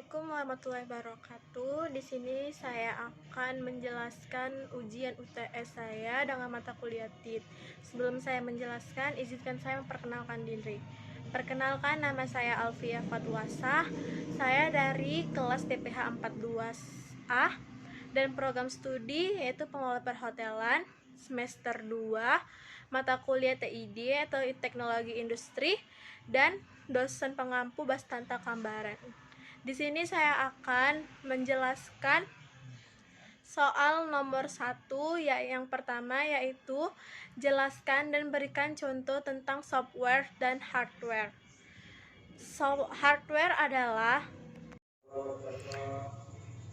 Assalamualaikum warahmatullahi wabarakatuh. Di sini saya akan menjelaskan ujian UTS saya dengan mata kuliah TIT. Sebelum saya menjelaskan, izinkan saya memperkenalkan diri. Perkenalkan, nama saya Alfia Fatwasah. Saya dari kelas TPH 42A dan program studi yaitu pengelola perhotelan semester 2, mata kuliah TID atau Teknologi Industri, dan dosen pengampu Bastanta Kambaran. Di sini saya akan menjelaskan soal nomor 1, yang pertama yaitu jelaskan dan berikan contoh tentang software dan hardware. Hardware adalah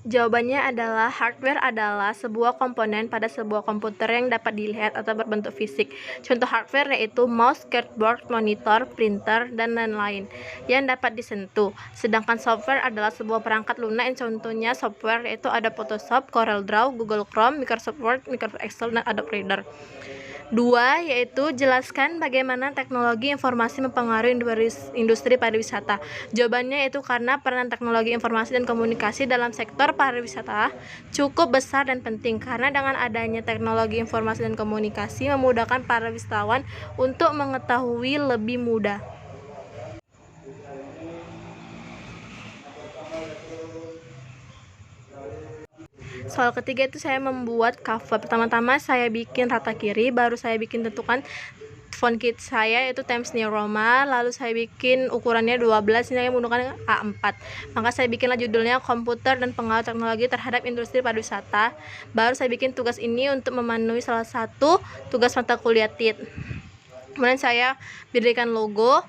Jawabannya adalah hardware adalah sebuah komponen pada sebuah komputer yang dapat dilihat atau berbentuk fisik. Contoh hardware yaitu mouse, keyboard, monitor, printer, dan lain-lain yang dapat disentuh. Sedangkan software adalah sebuah perangkat lunak yang contohnya software yaitu Adobe Photoshop, CorelDRAW, Google Chrome, Microsoft Word, Microsoft Excel, dan Adobe Reader. 2, yaitu jelaskan bagaimana teknologi informasi mempengaruhi industri pariwisata. Jawabannya yaitu karena peran teknologi informasi dan komunikasi dalam sektor pariwisata cukup besar dan penting, karena dengan adanya teknologi informasi dan komunikasi memudahkan para wisatawan untuk mengetahui lebih mudah. Soal ketiga itu saya membuat cover. Pertama-tama saya bikin rata kiri, baru saya bikin tentukan font kit saya yaitu Times New Roman, lalu saya bikin ukurannya 12, ini saya menggunakan A4. Maka saya bikinlah judulnya Komputer dan Pengaruh Teknologi Terhadap Industri Pariwisata. Baru saya bikin tugas ini untuk memenuhi salah satu tugas mata kuliah TIT. Kemudian saya berikan logo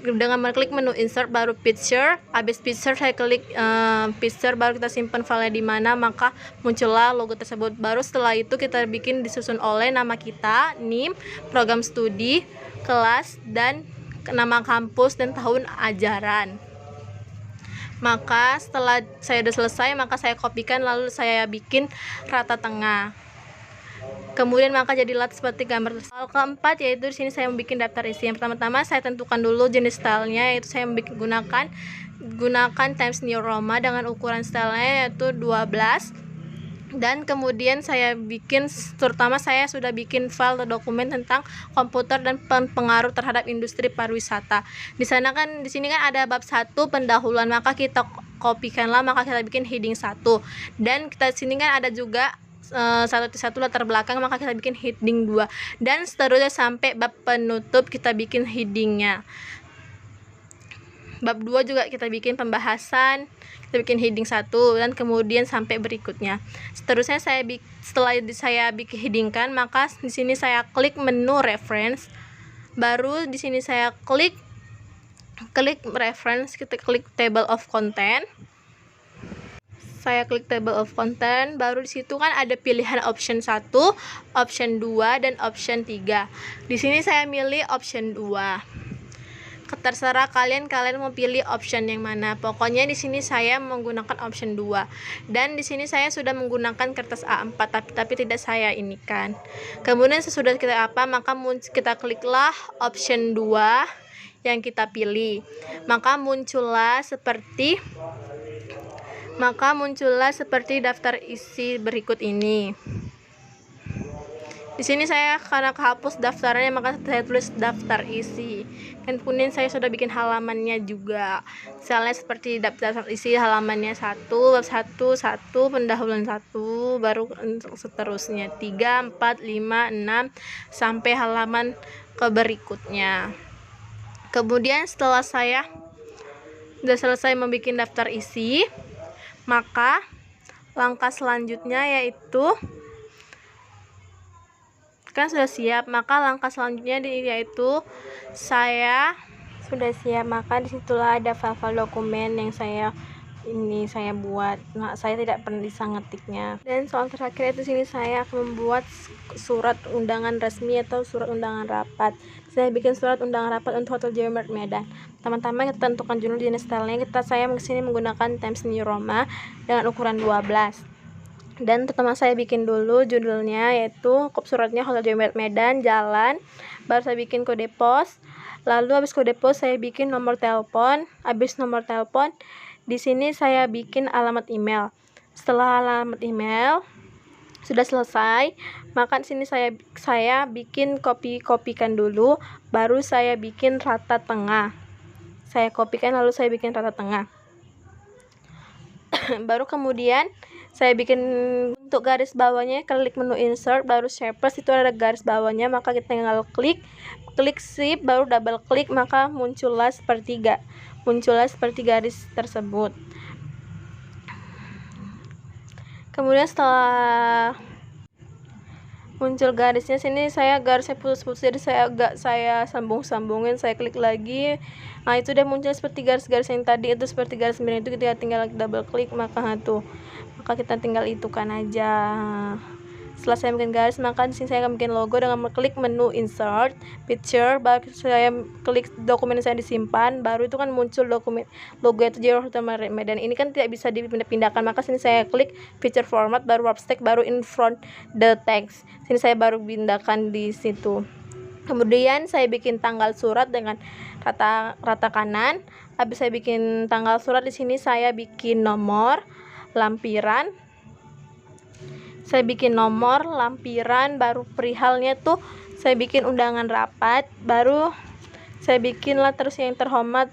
dengan mengklik menu insert, baru picture. Habis picture saya klik picture, baru kita simpan filenya di mana, maka muncullah logo tersebut. Baru setelah itu kita bikin disusun oleh nama kita, NIM, program studi, kelas, dan nama kampus dan tahun ajaran. Maka setelah saya sudah selesai, maka saya kopikan lalu saya bikin rata tengah. Kemudian maka jadilah seperti gambar. Soal keempat yaitu di sini saya membuat daftar isi. Yang pertama-tama saya tentukan dulu jenis stylenya, yaitu saya gunakan Times New Roman dengan ukuran stylenya yaitu 12. Dan kemudian saya bikin, terutama saya sudah bikin file atau dokumen tentang komputer dan pengaruh terhadap industri pariwisata. Di sini kan ada bab 1 pendahuluan, maka kita kopikanlah, maka kita bikin heading 1. Dan kita sini kan ada juga satu latar belakang, maka kita bikin heading 2, dan seterusnya sampai bab penutup kita bikin headingnya. Bab 2 juga kita bikin pembahasan, kita bikin heading 1, dan kemudian sampai berikutnya. Seterusnya setelah saya bikin headingkan, maka di sini saya klik menu reference, baru di sini saya klik reference, kita klik table of content. Saya klik table of content, baru di situ kan ada pilihan option 1, option 2, dan option 3. Di sini saya milih option 2. Terserah kalian mau pilih option yang mana. Pokoknya di sini saya menggunakan option 2. Dan di sini saya sudah menggunakan kertas A4, tapi tidak saya ini kan. Kemudian sesudah maka kita kliklah option 2 yang kita pilih. Maka muncullah seperti daftar isi berikut ini. Di sini saya karena kehapus daftarnya, maka saya tulis daftar isi. Dan kemudian saya sudah bikin halamannya juga. Misalnya seperti daftar isi halamannya 1, bab 1, pendahuluan 1, baru seterusnya 3, 4, 5, 6 sampai halaman ke berikutnya. Kemudian setelah saya sudah selesai membuat daftar isi, maka langkah selanjutnya yaitu kan sudah siap, maka langkah selanjutnya yaitu saya sudah siap, maka disitulah ada file dokumen yang saya buat. Nah, saya tidak pernah bisa ngetiknya. Dan soal terakhir itu sini saya akan membuat surat undangan resmi atau surat undangan rapat. Saya bikin surat undangan rapat untuk Hotel Joybird Medan. Teman-teman kita tentukan judul jenis stylenya. Saya kesini menggunakan Times New Roman dengan ukuran 12. Dan pertama saya bikin dulu judulnya, yaitu suratnya Hotel Joybird Medan, jalan. Baru saya bikin kode pos. Lalu habis kode pos saya bikin nomor telepon. Habis nomor telepon Di sini saya bikin alamat email. Setelah alamat email sudah selesai, maka di sini saya bikin kopikan dulu, baru saya bikin rata tengah. Saya kopikan lalu saya bikin rata tengah. Baru kemudian saya bikin untuk garis bawahnya, klik menu insert, baru shapers, itu ada garis bawahnya, maka kita tinggal klik shift, baru double klik, maka muncullah seperti garis tersebut. Kemudian setelah muncul garisnya, sini garisnya putus-putus, jadi saya sambungin, saya klik lagi. Nah, itu udah muncul seperti garis-garis yang tadi, itu seperti garis merah itu, kita tinggal double klik, maka kita tinggal itukan aja. Setelah saya bikin garis, maka di sini saya akan bikin logo dengan klik menu insert picture, baru saya klik dokumen yang saya disimpan, baru itu kan muncul dokumen logo itu Zero Hotel Medan. Ini kan tidak bisa dipindah-pindahkan, maka sini saya klik picture format, baru wrap text, baru in front the text. Sini saya baru pindahkan di situ. Kemudian saya bikin tanggal surat dengan rata kanan. Habis saya bikin tanggal surat, di sini saya bikin nomor lampiran. Saya bikin nomor lampiran, baru perihalnya tuh saya bikin undangan rapat, baru saya bikinlah terus yang terhormat,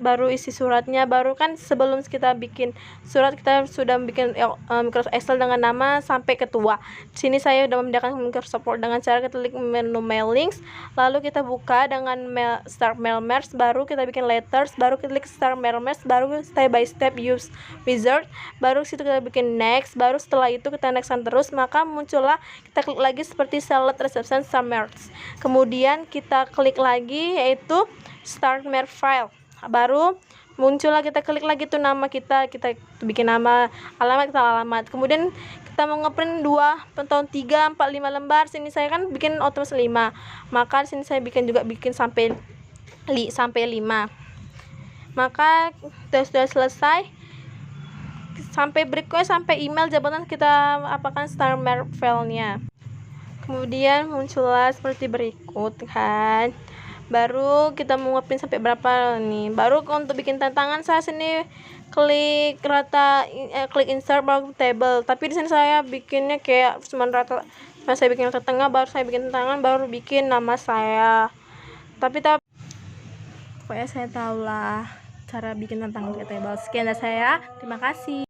baru isi suratnya. Baru kan sebelum kita bikin surat, kita sudah bikin Microsoft Excel dengan nama sampai ketua. Di sini saya sudah memindahkan Microsoft Word dengan cara kita klik menu mailings, lalu kita buka dengan start mail merge, baru kita bikin letters, baru kita klik start mail merge, baru step by step use wizard, baru situ kita bikin next, baru setelah itu kita nextan terus, maka muncullah kita klik lagi seperti select reception start merge. Kemudian kita klik lagi yaitu start merge file, baru muncullah, kita klik lagi tuh nama kita bikin nama, alamat. Kemudian kita mau ngeprint 2 tahun 3, 4, 5 lembar. Sini saya kan bikin otomatis 5, maka sini saya bikin sampai 5. Maka sudah selesai. Sampai berikutnya, sampai email jabatan kita apakan start merge file-nya. Kemudian muncullah seperti berikut kan. Baru kita mau ngeprint sampai berapa nih. Baru untuk bikin tantangan, saya sini klik klik insert, baru table. Tapi di sini saya bikinnya kayak cuma rata. Saya bikin rata tengah, baru saya bikin tantangan, baru bikin nama saya. Tapi pokoknya saya tahulah cara bikin tantangan ke table. Sekian dari saya, terima kasih.